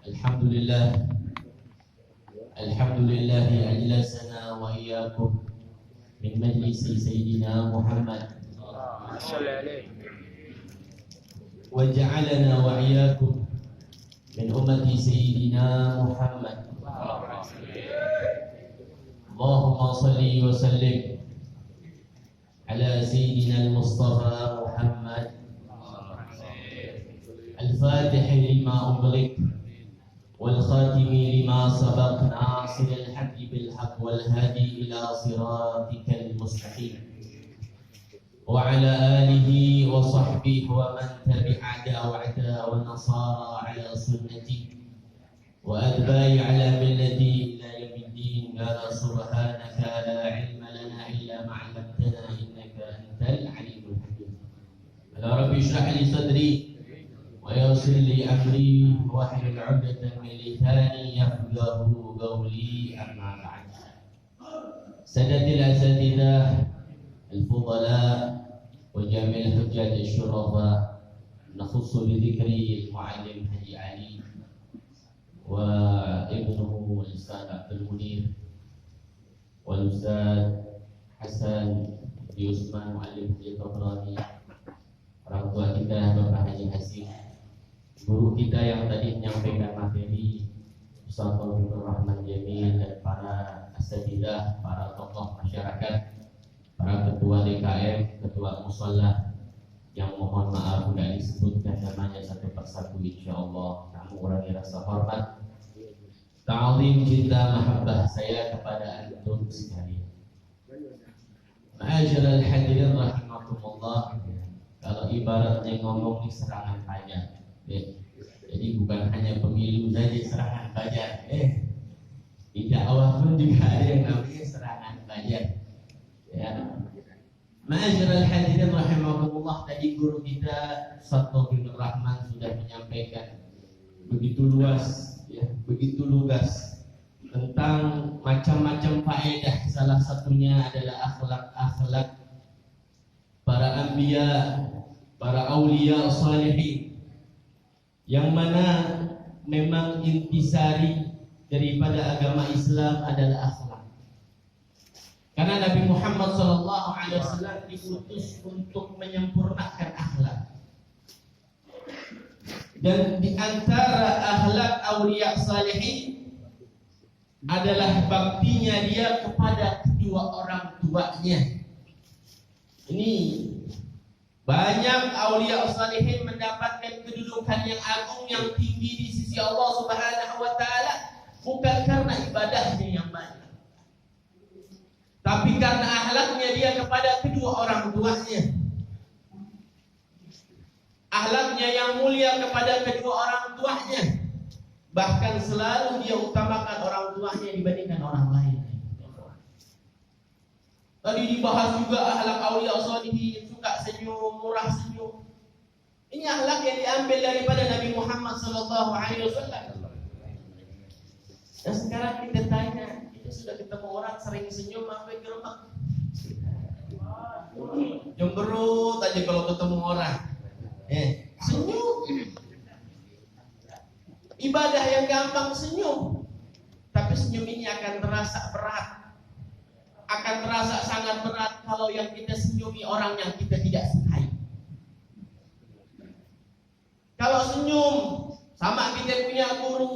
Alhamdulillah. Alhamdulillah ajlasana wa iyyakum min majlisi Sayyidina Muhammad wa ja'alana wa iyyakum min ummati Sayyidina Muhammad. Allahumma salli wa sallim ala Sayyidina al-Mustafa Muhammad al-Fatih lima ughliq wal-khatimi lima sabaq nasiril haqqi bil haqq wal hadi ila siratikal mustaqim wa ala alihi wa sahbihi wa man tabi'a da'wata wa nasara ala sunnati wa adba'i ala millati ila yaumiddin. Qala subhanaka la ilma lana illa ma 'allamtana innaka antal alimul hakim. Ya rabbi ishrah li sadri wa yassir li amri wahlul 'uqdatam min lisani yafqahu qawli, amma ba'd. Sadatil asatidzah al-fudala wa jamil hujjat asy-syurafa nakhussu bi dzikri al-muallim Haji Ali wa ibnuhu al-Ustaz Abdul Munir wal Ustaz Hasan bin Usman muallim Haji Tabrani, orang tua kita Bapak Haji Hasim, guru kita yang tadi menyampaikan materi, Ustaz Abdul Rahman Jamil, dan para asatidzah, para tokoh masyarakat, para ketua DKM, ketua musalla yang mohon maaf tidak disebutkan namanya satu persatu, insyaallah tak mengurangi rasa hormat, ta'zim, cinta, mahabbah saya kepada antum sekalian. Ma'asyiral hadirin rahimakumullah. Kalau ibaratnya ngomong di serangan pajak, jadi bukan hanya pemilu saja serangan pajak, di dakwah pun juga ada yang namanya serangan pajak. Ya. Ma'asyiral hadirin rahimakumullah, tadi guru kita Ustaz bin Rahman sudah menyampaikan begitu luas, ya, begitu lugas tentang macam-macam faedah. Salah satunya adalah akhlak-akhlak para anbiya, para aulia salihin, yang mana memang intisari daripada agama Islam adalah akhlak. Karena Nabi Muhammad SAW diutus untuk menyempurnakan akhlak. Dan di antara akhlak aulia salihin adalah baktinya dia kepada kedua orang tuanya. Ini banyak aulia salihin mendapatkan kedudukan yang agung, yang tinggi di sisi Allah Subhanahu wa taala, bukan karena ibadahnya yang banyak, tapi karena akhlaknya dia kepada kedua orang tuanya. Akhlaknya yang mulia kepada kedua orang tuanya, bahkan selalu dia utamakan orang tuanya dibandingkan orang lain. Tadi dibahas juga akhlak aulia sholihin, suka senyum, murah senyum. Ini akhlak yang diambil daripada Nabi Muhammad SAW. Dan sekarang kita tanya, kita sudah ketemu orang sering senyum sampai ke rumah, cemberut aja kalau ketemu orang. Senyum. Ibadah yang gampang senyum, tapi senyum ini akan terasa berat, akan terasa sangat berat kalau yang kita senyumi orang yang kita tidak sukai. Kalau senyum sama kita punya guru,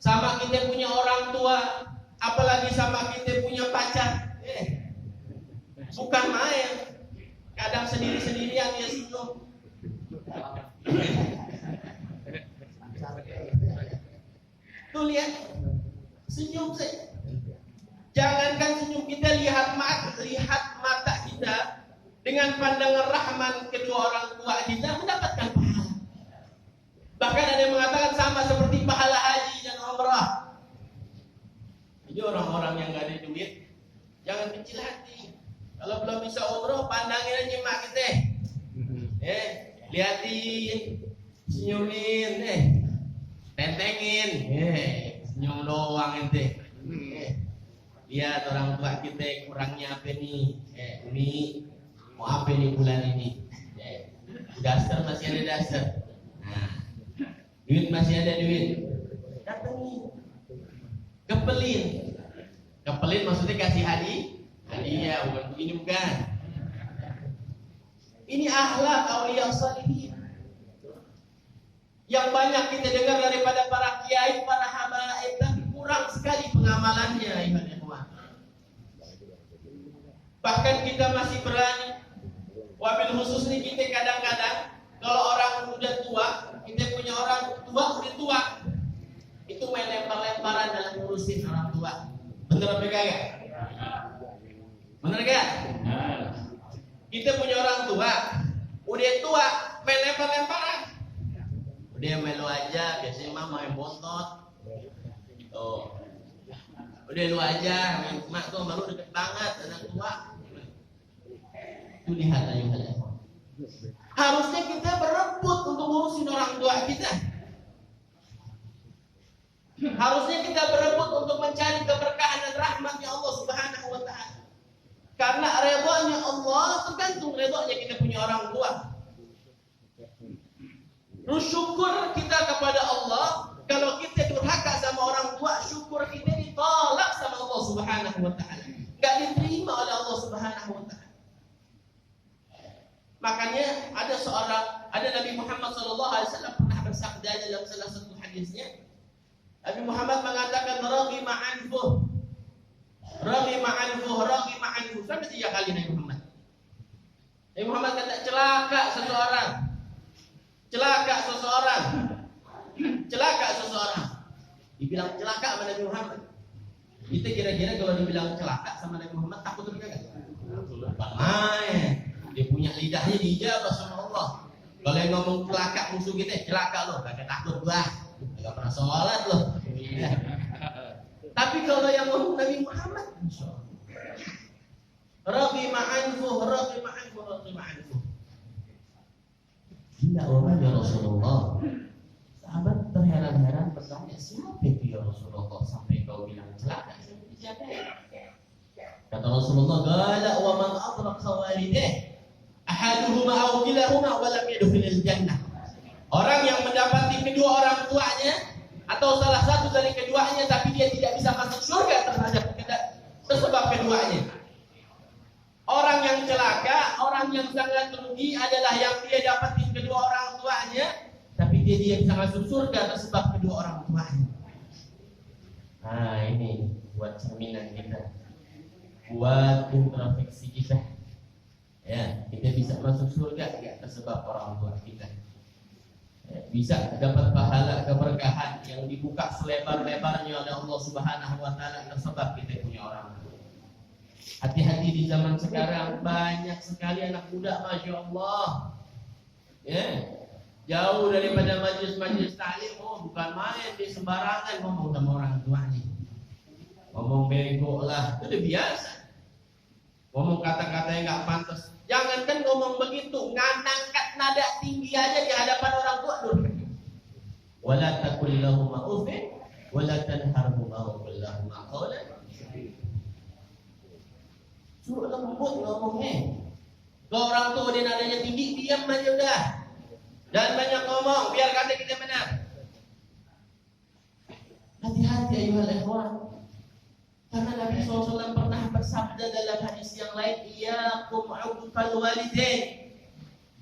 sama kita punya orang tua, apalagi sama kita punya pacar, bukan main. Kadang sendiri-sendirian dia senyum. Tuh lihat, senyum saja. Jangankan senyum, kita lihat mata kita dengan pandangan rahman kedua orang tua kita mendapatkan pahala. Bahkan ada yang mengatakan sama seperti pahala haji dan umrah. Jadi orang-orang yang nggak ada duit jangan kecil hati. Kalau belum bisa umrah, pandangin aja mak kita. Lihatin, senyumin, tentengin, senyum doang ente. Lihat orang tua kita kurangnya apa nih? Umi mau apa nih bulan ini? Daster masih ada daster. Nah, duit masih ada duit. Datengin. Kepelin maksudnya kasih hadiah, bukan begini bukan. Ini akhlak auliya shalihin. Yang banyak kita dengar daripada para kiai, para habaib, tapi kurang sekali pengamalannya, ayuhan ikhwan. Bahkan kita masih berani. Wabil khusus nih kita kadang-kadang kalau orang udah tua, kita punya orang tua udah tua, itu main lempar-lemparan dalam ngurusin orang tua. Bener apa enggak? Bener enggak? Kita punya orang tua, udah tua, main lempar-lemparan. Udah melu aja, biasanya mah main bontot. Tuh. Udah lu aja, main mak tuh baru deket banget, anak tua. Itu lihat ayuhan ikhwan. Harusnya kita berebut untuk ngurusin orang tua kita. Harusnya kita berebut untuk mencari keberkahan dan rahmatnya Allah Subhanahu wa ta'ala. Karena redhanya Allah tergantung redhanya kita punya orang tua. Syukur kita kepada Allah. Kalau kita durhaka sama orang tua, syukur kita ditolak sama Allah Subhanahu wa ta'ala. Gak diterima oleh Allah Subhanahu wa ta'ala. Makanya ada Nabi Muhammad SAW pernah bersabda dalam salah satu hadisnya. Nabi Muhammad mengatakan raghima anfuh. Sampai 3 kali Nabi Muhammad. Nabi Muhammad kata celaka seseorang. Dibilang celaka sama Nabi Muhammad. Kita kira-kira kalau dibilang celaka sama Nabi Muhammad takut enggak? Main. Dia punya lidahnya dijabah sama Allah. Kalau yang ngomong celaka musuh kita, celaka loh, kagak takut gua. Kagak pernah sholat loh. Tapi kalau yang ngomong Nabi Muhammad, raghima anfuh. Gila orang ya Rasulullah. Sahabat terheran-heran bertanya, siapa itu ya Rasulullah sampai kau bilang celaka? Siapa? Kata Rasulullah, qala wa man adraka walidayhi ahaduhuma aw kilahuma wa lam yadkhulil jannah. Orang yang mendapati kedua orang tuanya atau salah satu dari keduanya tapi dia tidak bisa masuk surga tersebab keduanya. Orang yang celaka, orang yang sangat rugi adalah yang dia dapatin kedua orang tuanya tapi dia bisa masuk surga tersebab kedua orang tuanya. Nah, ini buat cerminan kita. Buat introspeksi kita. Ya, kita bisa masuk surga ya tersebab orang tua kita. Ya, bisa dapat pahala keberkahan yang dibuka selebar-lebarnya oleh Allah Subhanahu wa taala tersebab kita punya orang tua. Hati-hati di zaman sekarang banyak sekali anak muda, Masya Allah. Ya, jauh daripada majlis-majlis ta'lim, bukan main di sembarangan ngomong sama orang tuanya. Ngomong bego lah, itu udah biasa. Ngomong kata-kata yang nggak pantas. Jangankan ngomong begitu, ngangkat nada tinggi aja di hadapan orang tua durhaka. Wala taqul lahum uffin wala tanharhuma wa qul lahum qawlan. Suruh lembut ngomongnya. Kalau orang tua dia nadanya tinggi, diam aja udah. Dan banyak ngomong, biar kata kita benar. Hati-hati ayuhal ikhwan. Karena Nabi SAW pernah bersabda dalam hadis yang lain, iyyakum uqfal walidain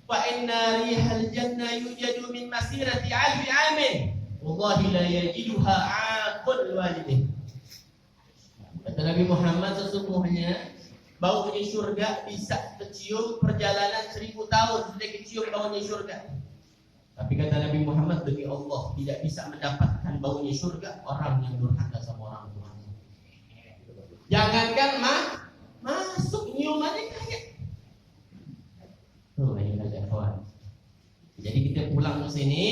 fa inna rihal jannah yujadu min masirati alfi amin wallahi la yajiduha aqul walidain. Kata Nabi Muhammad, sesungguhnya baunya surga bisa kecium perjalanan 1000 tahun sudah kecium baunya surga. Tapi kata Nabi Muhammad, demi Allah tidak bisa mendapatkan baunya surga orang yang durhaka sama orang tua. Jangankan masuk nyium aja kayak. Tuh ini kawan. Jadi kita pulang ke sini,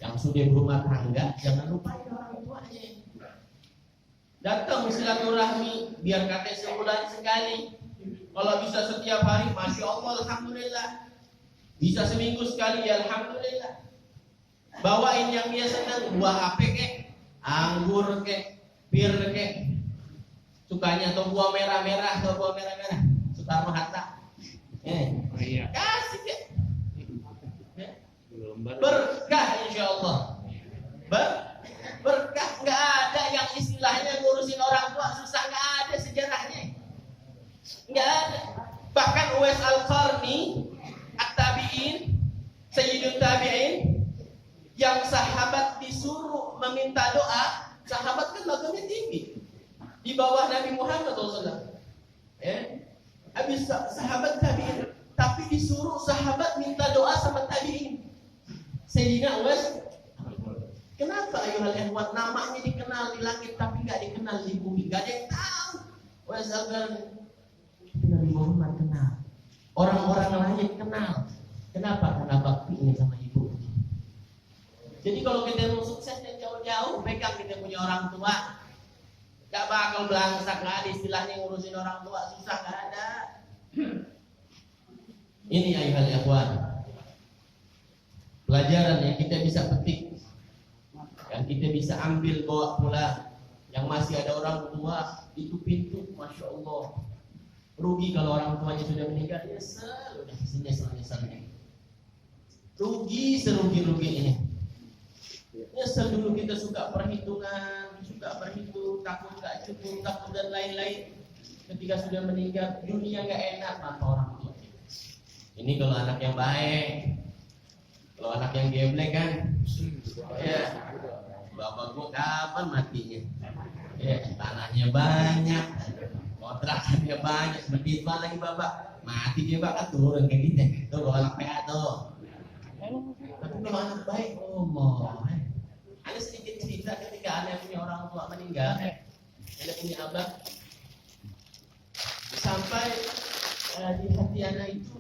yang sudah berumah tangga jangan lupa orang tuanya. Datang silaturahmi biar kata sebulan sekali. Kalau bisa setiap hari, Masya Allah, alhamdulillah. Bisa seminggu sekali, ya alhamdulillah. Bawain yang dia senang, buah apa kek, anggur kek, bir kek. Sukanya atau buah merah-merah atau buah merah-merah. Soekarno Hatta. Kasih kek. Berkah insyaallah. Berkah, nggak ada yang istilahnya ngurusin orang tua susah, nggak ada sejarahnya, nggak ada. Bahkan Uwais Al-Qarni At-Tabi'in, Sayyidun Tabi'in, yang sahabat disuruh meminta doa. Sahabat kan makamnya tinggi di bawah Nabi Muhammad SAW. Habis sahabat tabi'in, tapi disuruh sahabat minta doa sama tabi'in. Sayyidina Uwais, kenapa ayuhal ikhwan namanya dikenal di langit tapi nggak dikenal di bumi? Nggak ada yang tahu. Uwais Al-Qarni, Nabi Muhammad kenal, orang-orang lain kenal. Kenapa? Karena baktinya sama ibu. Jadi kalau kita mau sukses dan jauh-jauh, pegang kita punya orang tua. Gak bakal belangsak, gak ada istilahnya ngurusin orang tua susah, gak ada. Ini ayuhal ikhwan, pelajaran yang kita bisa petik, yang kita bisa ambil bawa pulang. Yang masih ada orang tua itu pintu, masya Allah. Rugi kalau orang tuanya sudah meninggal, nyesel, udah nyesel-nyeselnya. Rugi serugi-ruginya. Nyesel dulu kita suka perhitungan, suka berhitung, takut gak cukup, takut dan lain-lain. Ketika sudah meninggal, dunia gak enak maka orang tua. Ini kalau anak yang baik. Kalau anak yang geblek kan, ya, bapak gua kapan matinya? Ya, tanahnya banyak, kontrakannya banyak, medit lagi bapak, mati dia bakal turun kayak gitu. Tuh kalau anak PA tuh. Tapi kalau anak baik, Allah. Ada sedikit cerita ketika anak punya orang tua meninggal, ada punya abah, sampai di hati anak itu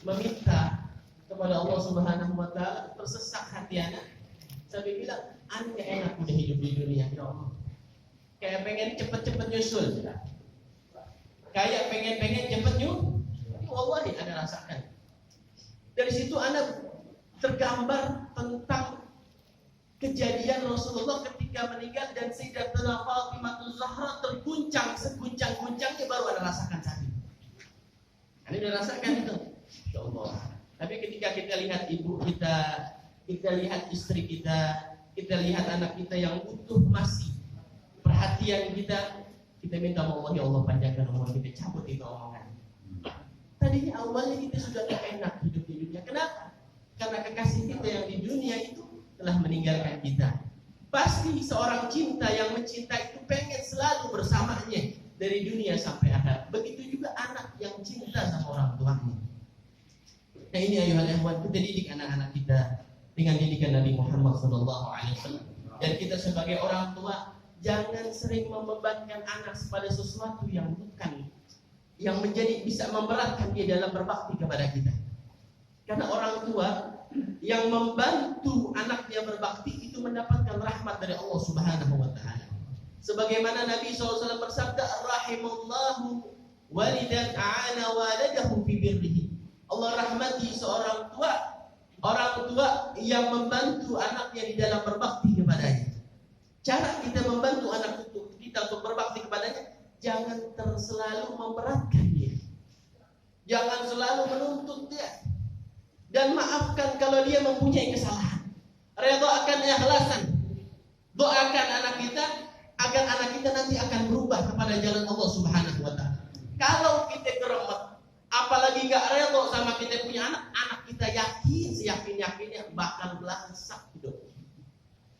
meminta kepada Allah Subhanahu Wa Taala, tersesak hati anak, sampai bilang, anak enak udah hidup di dunia, ya Allah. Kayak pengen cepet-cepet nyusul, kayak pengen cepet nyusul. Wallahi anak rasakan. Dari situ anak tergambar tentang kejadian Rasulullah ketika meninggal dan Sayyidatuna Fatimah Zahra terguncang seguncang-guncangnya, baru ada rasakan saat itu. Ini udah rasakan itu, ya Allah. Tapi ketika kita lihat ibu kita lihat istri kita lihat anak kita yang butuh masih perhatian kita minta Allah, ya Allah panjangkan umur kita, cabut itu omongan. Tadinya awalnya kita sudah gak enak hidup di dunia. Kenapa? Karena kekasih kita yang di dunia itu telah meninggalkan kita. Pasti seorang cinta yang mencinta itu pengen selalu bersamanya dari dunia sampai akhir. Begitu juga anak yang cinta sama orang tuanya. Nah ini ayuhal ikhwan, kita didik anak-anak kita dengan didikan Nabi Muhammad SAW. Dan kita sebagai orang tua jangan sering membebankan anak pada sesuatu yang bukan, yang menjadi bisa memberatkan dia dalam berbakti kepada kita. Karena orang tua yang membantu anaknya berbakti itu mendapatkan rahmat dari Allah Subhanahu Wa Taala. Sebagaimana Nabi SAW bersabda, rahimallahu walidan a'ana waladahu fi birrihi. Allah rahmati seorang tua, orang tua yang membantu anaknya di dalam berbakti kepadanya. Cara kita membantu anak kita untuk berbakti kepadanya, jangan selalu memberatkan dia, jangan selalu menuntut dia, dan maafkan kalau dia mempunyai kesalahan. Redha akan ikhlasan. Doakan anak kita agar anak kita nanti akan berubah kepada jalan Allah Subhanahu Wa Taala. Kalau kita geremet, apalagi gak redha sama kita punya anak kita yakin seyakin-yakinnya bakal belangsak hidupnya,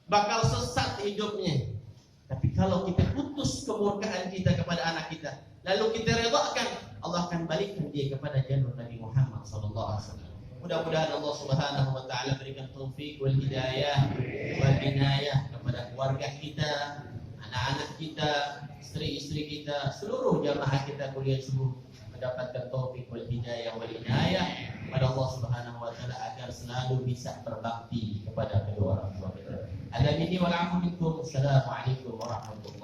bakal sesat hidupnya. Tapi kalau kita putus kemurkaan kita kepada anak kita, lalu kita redhakan, Allah akan balikkan dia kepada jalur Nabi Muhammad SAW. Mudah-mudahan Allah Subhanahu Wa Taala berikan taufik wal hidayah wal inayah kepada keluarga kita, anak-anak kita, istri-istri kita, seluruh jamaah kita kuliah subuh mendapatkan taufik wal hidayah wal inayah kepada Allah Subhanahu Wa Taala agar selalu bisa berbakti kepada kedua orang tua kita. Ada ini wal afu minkum. Assalamualaikum warahmatullahi